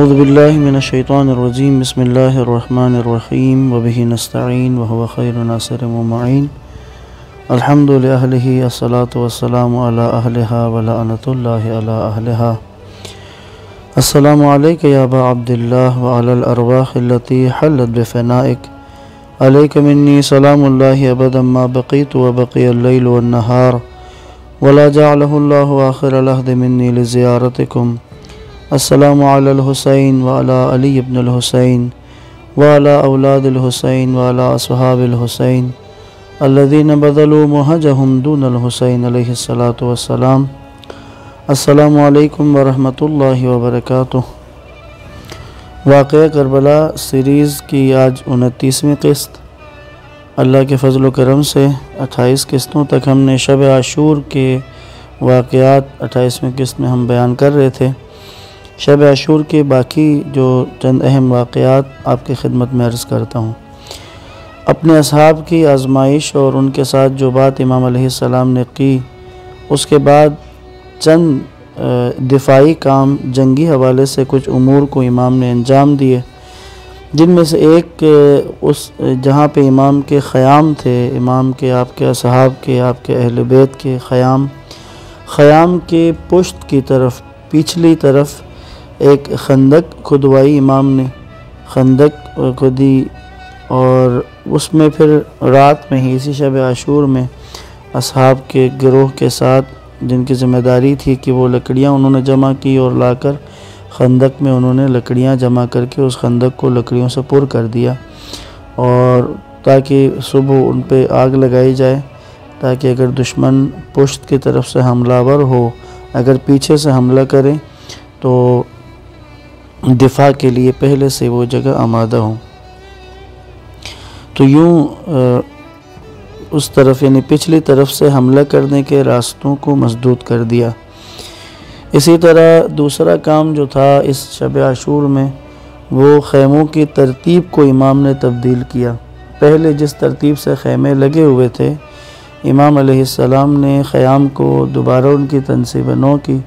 اعوذ باللہ من الشیطان الرجیم بسم اللہ الرحمن الرحیم وبہ نستعین وہو خیر ناصر ومعین الحمد لأہلہ الصلاة والسلام علی اہلہا ولعنۃ اللہ علی اہلہا السلام علیک یا ابا عبداللہ وعلی الارواح التي حلت بفنائک علیک منی سلام اللہ ابدا ما بقیت وبقی اللیل والنہار ولا جعلہ اللہ آخر العہد منی لزیارتکم السلام علی الحسین وعلی علی ابن الحسین وعلی اولاد الحسین وعلی اصحاب الحسین الذین بذلوا مہجہم دون الحسین علیہ الصلاۃ والسلام۔ السلام علیکم ورحمۃ اللہ وبرکاتہ۔ واقعہ کربلا سیریز کی آج 29ویں قسط۔ اللہ کے فضل و کرم سے 28 قسطوں تک ہم نے شب عاشور کے واقعات 28ویں قسط میں ہم بیان کر رہے تھے۔ شب عاشور کے باقی جو چند اہم واقعات آپ کی خدمت میں عرض کرتا ہوں۔ اپنے اصحاب کی آزمائش اور ان کے ساتھ جو بات امام علیہ السلام نے کی، اس کے بعد چند دفاعی کام جنگی حوالے سے کچھ امور کو امام نے انجام دیے، جن میں سے ایک اس جہاں پہ امام کے خیام تھے، امام کے آپ کے اصحاب کے آپ کے اہل بیت کے خیام کے پشت کی طرف پچھلی طرف ایک خندق کھدوائی، امام نے خندق کھدی اور اس میں پھر رات میں ہی اسی شب عاشور میں اصحاب کے گروہ کے ساتھ جن کی ذمہ داری تھی کہ وہ لکڑیاں انہوں نے جمع کی اور لا کر خندق میں انہوں نے لکڑیاں جمع کر کے اس خندق کو لکڑیوں سے پر کر دیا، اور تاکہ صبح ان پہ آگ لگائی جائے، تاکہ اگر دشمن پشت کی طرف سے حملہ ور ہو، اگر پیچھے سے حملہ کریں تو دفاع کے لیے پہلے سے وہ جگہ آمادہ ہوں۔ تو یوں اس طرف یعنی پچھلی طرف سے حملہ کرنے کے راستوں کو مسدود کر دیا۔ اسی طرح دوسرا کام جو تھا اس شب عاشور میں، وہ خیموں کی ترتیب کو امام نے تبدیل کیا۔ پہلے جس ترتیب سے خیمے لگے ہوئے تھے، امام علیہ السلام نے خیام کو دوبارہ ان کی تنصیب نو کی،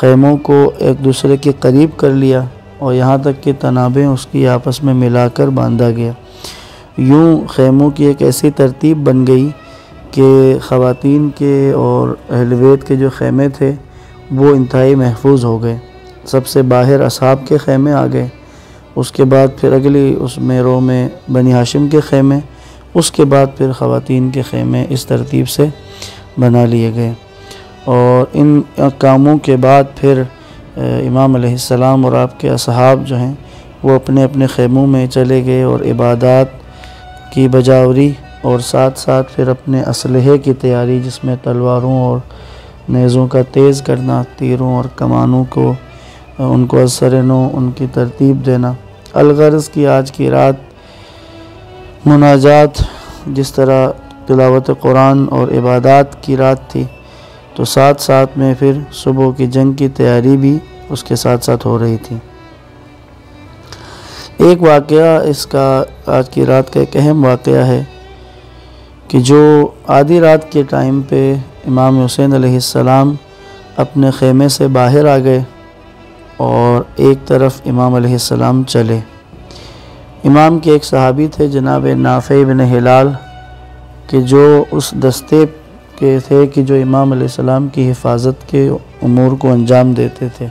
خیموں کو ایک دوسرے کے قریب کر لیا اور یہاں تک کہ تنابیں اس کی آپس میں ملا کر باندھا گیا۔ یوں خیموں کی ایک ایسی ترتیب بن گئی کہ خواتین کے اور اہل بیت کے جو خیمے تھے وہ انتہائی محفوظ ہو گئے۔ سب سے باہر اصحاب کے خیمے آ گئے، اس کے بعد پھر اگلی اس میں رو میں بنی ہاشم کے خیمے، اس کے بعد پھر خواتین کے خیمے اس ترتیب سے بنا لیے گئے۔ اور ان کاموں کے بعد پھر امام علیہ السلام اور آپ کے اصحاب جو ہیں وہ اپنے اپنے خیموں میں چلے گئے اور عبادات کی بجاوری اور ساتھ ساتھ پھر اپنے اسلحے کی تیاری، جس میں تلواروں اور نیزوں کا تیز کرنا، تیروں اور کمانوں کو ان کو اثر نو ان کی ترتیب دینا۔ الغرض کی آج کی رات مناجات، جس طرح تلاوت قرآن اور عبادات کی رات تھی، تو ساتھ ساتھ میں پھر صبح کی جنگ کی تیاری بھی اس کے ساتھ ساتھ ہو رہی تھی۔ ایک واقعہ اس کا آج کی رات کا ایک اہم واقعہ ہے کہ جو آدھی رات کے ٹائم پہ امام حسین علیہ السلام اپنے خیمے سے باہر آ گئے اور ایک طرف امام علیہ السلام چلے۔ امام کے ایک صحابی تھے جناب نافع بن ہلال، کہ جو اس دستے کے تھے کہ جو امام علیہ السلام کی حفاظت کے امور کو انجام دیتے تھے۔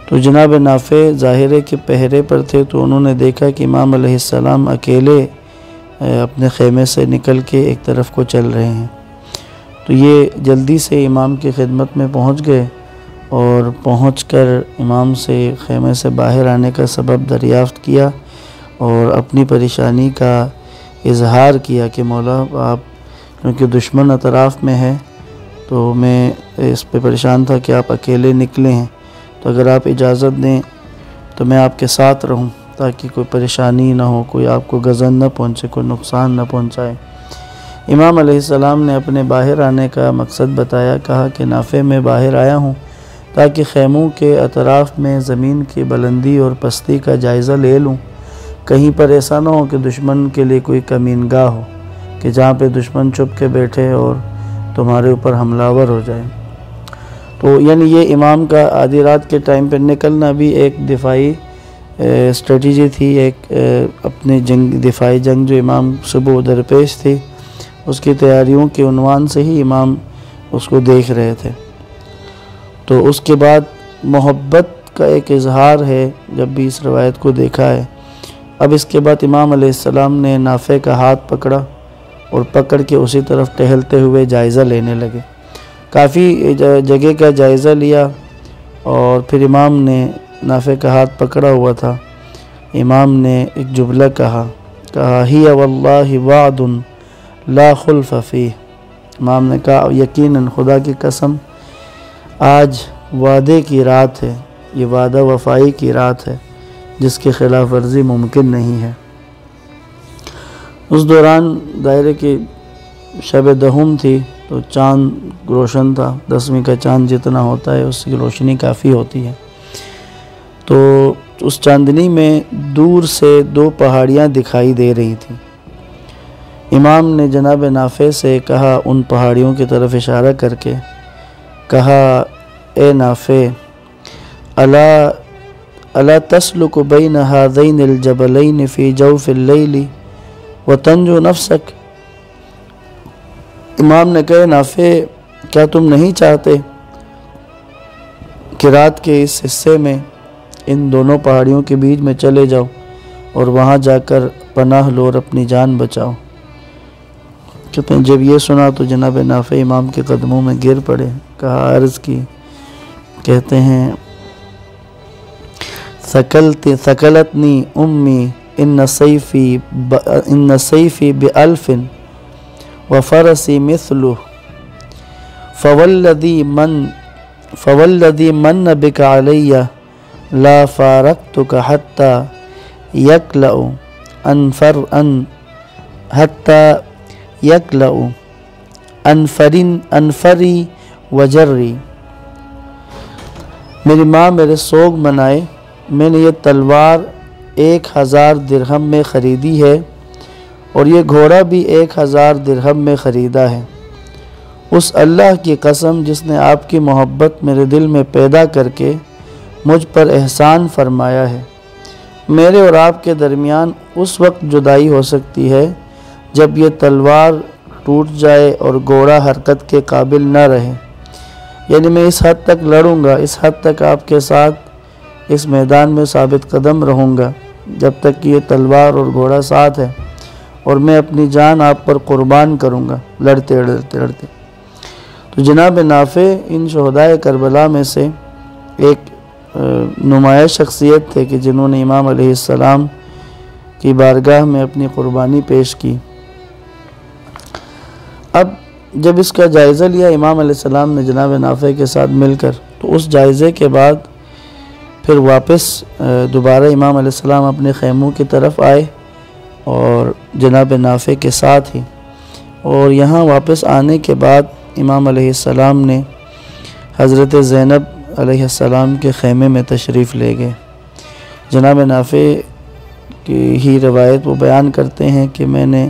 تو جناب نافع ظاہر ہے کہ پہرے پر تھے، تو انہوں نے دیکھا کہ امام علیہ السلام اکیلے اپنے خیمے سے نکل کے ایک طرف کو چل رہے ہیں، تو یہ جلدی سے امام کی خدمت میں پہنچ گئے اور پہنچ کر امام سے خیمے سے باہر آنے کا سبب دریافت کیا اور اپنی پریشانی کا اظہار کیا کہ مولا آپ، کیونکہ دشمن اطراف میں ہے تو میں اس پہ پریشان تھا کہ آپ اکیلے نکلے ہیں، تو اگر آپ اجازت دیں تو میں آپ کے ساتھ رہوں تاکہ کوئی پریشانی نہ ہو، کوئی آپ کو غضن نہ پہنچے، کوئی نقصان نہ پہنچائے۔ امام علیہ السلام نے اپنے باہر آنے کا مقصد بتایا، کہا کہ نافع میں باہر آیا ہوں تاکہ خیموں کے اطراف میں زمین کی بلندی اور پستی کا جائزہ لے لوں، کہیں پر ایسا نہ ہو کہ دشمن کے لیے کوئی کمین گاہ ہو کہ جہاں پہ دشمن چھپ کے بیٹھے اور تمہارے اوپر حملہ ور ہو جائے۔ تو یعنی یہ امام کا آدھی رات کے ٹائم پہ نکلنا بھی ایک دفاعی اسٹریٹجی تھی، ایک اپنے دفاعی جنگ جو امام صبح درپیش تھی اس کی تیاریوں کے عنوان سے ہی امام اس کو دیکھ رہے تھے۔ تو اس کے بعد محبت کا ایک اظہار ہے جب بھی اس روایت کو دیکھا ہے۔ اب اس کے بعد امام علیہ السلام نے نافع کا ہاتھ پکڑا اور پکڑ کے اسی طرف ٹہلتے ہوئے جائزہ لینے لگے۔ کافی جگہ کا جائزہ لیا اور پھر امام نے نافع کا ہاتھ پکڑا ہوا تھا، امام نے ایک جملہ کہا ہی واللہ وعد لا خلف فیہ۔ امام نے کہا یقیناً خدا کی قسم آج وعدے کی رات ہے، یہ وعدہ وفائی کی رات ہے جس کی خلاف ورزی ممکن نہیں ہے۔ اس دوران دائرے کی شب دہم تھی تو چاند روشن تھا، 10ویں کا چاند جتنا ہوتا ہے اس کی روشنی کافی ہوتی ہے۔ تو اس چاندنی میں دور سے 2 پہاڑیاں دکھائی دے رہی تھیں۔ امام نے جناب نافع سے کہا، ان پہاڑیوں کی طرف اشارہ کر کے کہا، اے نافع الا تسلک بین ہذین الجبلین فی جوف اللیل وتنجو نفسک۔ امام نے کہا، نافع کیا تم نہیں چاہتے کہ رات کے اس حصے میں ان دونوں پہاڑیوں کے بیچ میں چلے جاؤ اور وہاں جا کر پناہ لو اور اپنی جان بچاؤ؟ کہتے ہیں جب یہ سنا تو جناب نافع امام کے قدموں میں گر پڑے، کہا عرض کی، کہتے ہیں ثقلتنی امی ان سیفی بألف وفرسی مثلہ فوالذی من بک علی لا فارقتک حتی یکلأ انفری وجری۔ میری ماں میرے سوگ منائے، میں نے یہ تلوار 1000 درہم میں خریدی ہے اور یہ گھوڑا بھی 1000 درہم میں خریدا ہے۔ اس اللہ کی قسم جس نے آپ کی محبت میرے دل میں پیدا کر کے مجھ پر احسان فرمایا ہے، میرے اور آپ کے درمیان اس وقت جدائی ہو سکتی ہے جب یہ تلوار ٹوٹ جائے اور گھوڑا حرکت کے قابل نہ رہے، یعنی میں اس حد تک لڑوں گا، اس حد تک آپ کے ساتھ اس میدان میں ثابت قدم رہوں گا جب تک کہ یہ تلوار اور گھوڑا ساتھ ہے، اور میں اپنی جان آپ پر قربان کروں گا لڑتے لڑتے۔ تو جناب نافع ان شہدائے کربلا میں سے ایک نمایاں شخصیت تھے کہ جنہوں نے امام علیہ السلام کی بارگاہ میں اپنی قربانی پیش کی۔ اب جب اس کا جائزہ لیا امام علیہ السلام نے جناب نافع کے ساتھ مل کر، تو اس جائزے کے بعد پھر واپس دوبارہ امام علیہ السلام اپنے خیموں کی طرف آئے اور جناب نافع کے ساتھ ہی، اور یہاں واپس آنے کے بعد امام علیہ السلام نے حضرت زینب علیہ السلام کے خیمے میں تشریف لے گئے۔ جناب نافع کی ہی روایت وہ بیان کرتے ہیں کہ میں نے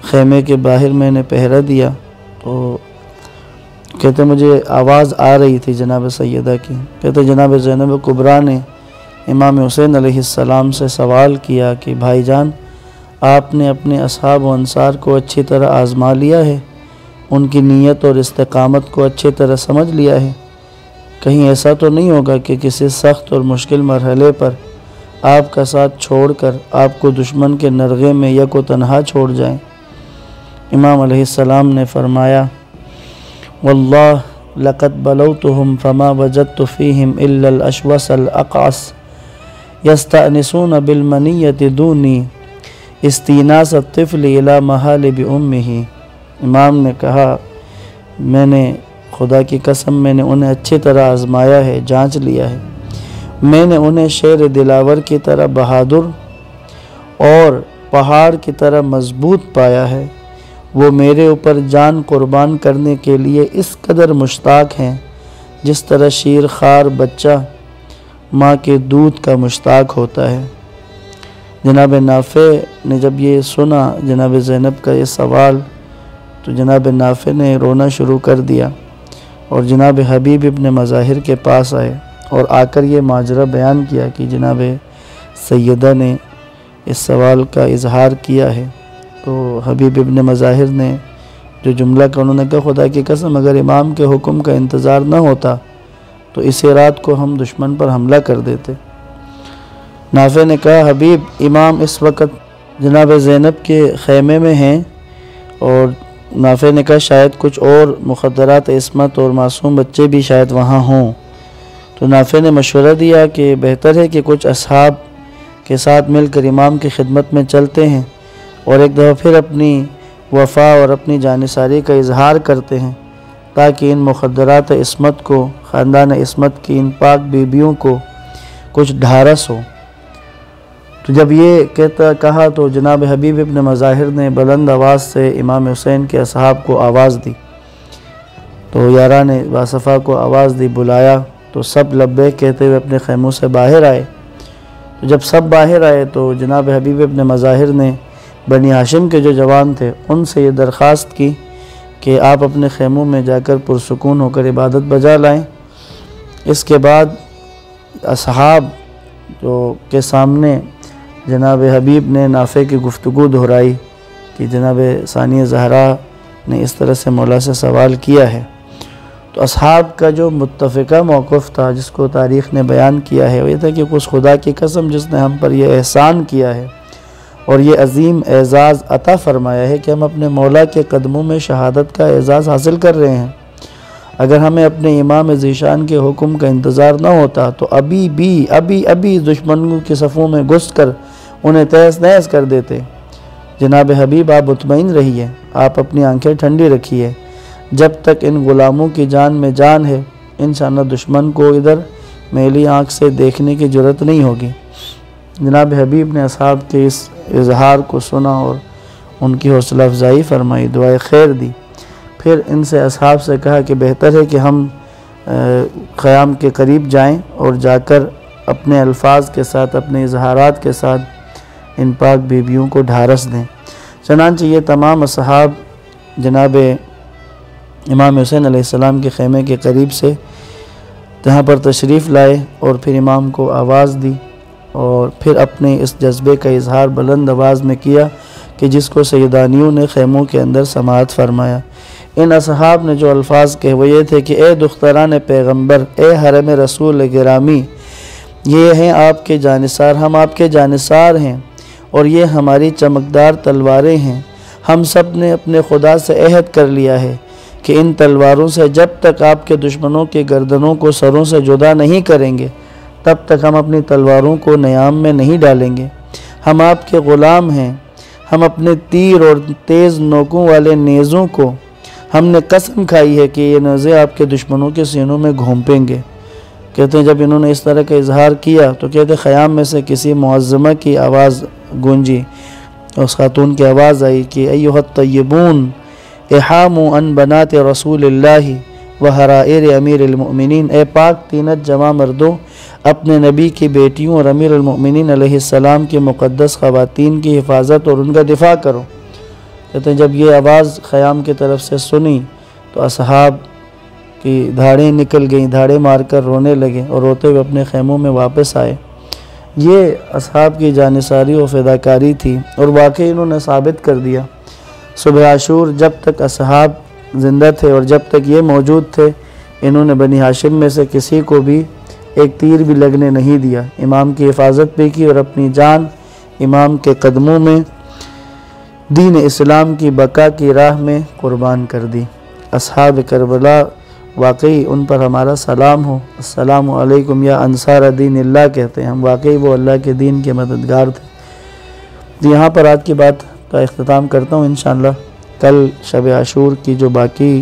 خیمے کے باہر میں نے پہرا دیا تو کہتے مجھے آواز آ رہی تھی جناب سیدہ کی، کہتے جناب زینب کبریٰ نے امام حسین علیہ السلام سے سوال کیا کہ بھائی جان، آپ نے اپنے اصحاب و انصار کو اچھی طرح آزما لیا ہے، ان کی نیت اور استقامت کو اچھی طرح سمجھ لیا ہے، کہیں ایسا تو نہیں ہوگا کہ کسی سخت اور مشکل مرحلے پر آپ کا ساتھ چھوڑ کر آپ کو دشمن کے نرغے میں یک و تنہا چھوڑ جائیں؟ امام علیہ السلام نے فرمایا، واللہ لقد بلوتهم فما وجدت فيهم الا الاشوس الاقعص يستأنسون بالمنیۃ دونی استیناس الطفل الى محالب امه۔ امام نے کہا، میں نے خدا کی قسم میں نے انہیں اچھی طرح آزمایا ہے، جانچ لیا ہے، میں نے انہیں شیر دلاور کی طرح بہادر اور پہاڑ کی طرح مضبوط پایا ہے، وہ میرے اوپر جان قربان کرنے کے لیے اس قدر مشتاق ہیں جس طرح شیر خوار بچہ ماں کے دودھ کا مشتاق ہوتا ہے۔ جناب نافع نے جب یہ سنا جناب زینب کا یہ سوال تو جناب نافع نے رونا شروع کر دیا اور جناب حبیب ابن مظاہر کے پاس آئے اور آ کر یہ ماجرا بیان کیا کہ جناب سیدہ نے اس سوال کا اظہار کیا ہے۔ تو حبیب ابن مظاہر نے جو جملہ کا انہوں نے کہا، خدا کی قسم اگر امام کے حکم کا انتظار نہ ہوتا تو اسی رات کو ہم دشمن پر حملہ کر دیتے۔ نافع نے کہا، حبیب، امام اس وقت جناب زینب کے خیمے میں ہیں۔ اور نافع نے کہا شاید کچھ اور مخدرات عصمت اور معصوم بچے بھی شاید وہاں ہوں۔ تو نافع نے مشورہ دیا کہ بہتر ہے کہ کچھ اصحاب کے ساتھ مل کر امام کی خدمت میں چلتے ہیں اور ایک دفعہ پھر اپنی وفا اور اپنی جانثاری کا اظہار کرتے ہیں، تاکہ ان مخدرات عصمت کو، خاندان عصمت کی ان پاک بیبیوں کو کچھ ڈھارس ہو۔ تو جب یہ کہا تو جناب حبیب ابن مظاہر نے بلند آواز سے امام حسین کے اصحاب کو آواز دی۔ تو یاران باصفا کو آواز دی، بلایا، تو سب لبیک کہتے ہوئے اپنے خیموں سے باہر آئے۔ تو جب سب باہر آئے تو جناب حبیب ابن مظاہر نے بنی ہاشم کے جو جوان تھے ان سے یہ درخواست کی کہ آپ اپنے خیموں میں جا کر پرسکون ہو کر عبادت بجا لائیں۔ اس کے بعد اصحاب کے سامنے جناب حبیب نے نافع کی گفتگو دہرائی کہ جناب ثانیہ زہرا نے اس طرح سے مولا سے سوال کیا ہے۔ تو اصحاب کا جو متفقہ موقف تھا جس کو تاریخ نے بیان کیا ہے وہ یہ تھا کہ اس خدا کی قسم جس نے ہم پر یہ احسان کیا ہے اور یہ عظیم اعزاز عطا فرمایا ہے کہ ہم اپنے مولا کے قدموں میں شہادت کا اعزاز حاصل کر رہے ہیں، اگر ہمیں اپنے امام ذیشان کے حکم کا انتظار نہ ہوتا تو ابھی دشمنوں کی صفوں میں گھس کر انہیں تہس نہس کر دیتے۔ جناب حبیب، آپ مطمئن رہیے، آپ اپنی آنکھیں ٹھنڈی رکھیے، جب تک ان غلاموں کی جان میں جان ہے انشاءاللہ دشمن کو ادھر میلی آنکھ سے دیکھنے کی جرت نہیں ہوگی۔ جناب حبیب نے اصحاب کے اس اظہار کو سنا اور ان کی حوصلہ افزائی فرمائی، دعائے خیر دی۔ پھر ان سے اصحاب سے کہا کہ بہتر ہے کہ ہم خیام کے قریب جائیں اور جا کر اپنے الفاظ کے ساتھ، اپنے اظہارات کے ساتھ ان پاک بیبیوں کو ڈھارس دیں۔ چنانچہ یہ تمام اصحاب جناب امام حسین علیہ السلام کے خیمے کے قریب سے جہاں پر تشریف لائے اور پھر امام کو آواز دی اور پھر اپنے اس جذبے کا اظہار بلند آواز میں کیا کہ جس کو سیدانیوں نے خیموں کے اندر سماعت فرمایا۔ ان اصحاب نے جو الفاظ کہے وہ یہ تھے کہ اے دختران پیغمبر، اے حرم رسول گرامی، یہ ہیں آپ کے جانثار، ہم آپ کے جانثار ہیں اور یہ ہماری چمکدار تلواریں ہیں۔ ہم سب نے اپنے خدا سے عہد کر لیا ہے کہ ان تلواروں سے جب تک آپ کے دشمنوں کی گردنوں کو سروں سے جدا نہیں کریں گے تب تک ہم اپنی تلواروں کو نیام میں نہیں ڈالیں گے۔ ہم آپ کے غلام ہیں، ہم اپنے تیر اور تیز نوکوں والے نیزوں کو ہم نے قسم کھائی ہے کہ یہ نیزے آپ کے دشمنوں کے سینوں میں گھونپیں گے۔ کہتے ہیں جب انہوں نے اس طرح کا اظہار کیا تو کہتے خیام میں سے کسی معظمہ کی آواز گونجی، اس خاتون کی آواز آئی کہ ایھا الطیبون احاموا عن بنات رسول اللہ وحرائر امیر المؤمنین، اے پاک تینت جمع مردوں، اپنے نبی کی بیٹیوں اور امیر المؤمنین علیہ السلام کی مقدس خواتین کی حفاظت اور ان کا دفاع کرو۔ کہتے ہیں جب یہ آواز خیام کی طرف سے سنی تو اصحاب کی دھاڑیں نکل گئیں، دھاڑیں مار کر رونے لگے اور روتے ہوئے اپنے خیموں میں واپس آئے۔ یہ اصحاب کی جانثاری و فداکاری تھی اور واقعی انہوں نے ثابت کر دیا۔ صبح عاشور جب تک اصحاب زندہ تھے اور جب تک یہ موجود تھے انہوں نے بنی ہاشم میں سے کسی کو بھی ایک تیر بھی لگنے نہیں دیا، امام کی حفاظت بھی کی اور اپنی جان امام کے قدموں میں دین اسلام کی بقا کی راہ میں قربان کر دی۔ اصحاب کربلا، واقعی ان پر ہمارا سلام ہو، السلام علیکم یا انصار دین اللہ کہتے ہیں ہم، واقعی وہ اللہ کے دین کے مددگار تھے۔ یہاں پر آج کی بات کا اختتام کرتا ہوں، انشاءاللہ کل شب عاشور کی جو باقی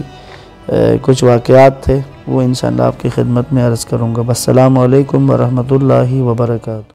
کچھ واقعات تھے وہ انشاءاللہ آپ کی خدمت میں عرض کروں گا۔ السلام علیکم ورحمۃ اللہ وبرکاتہ۔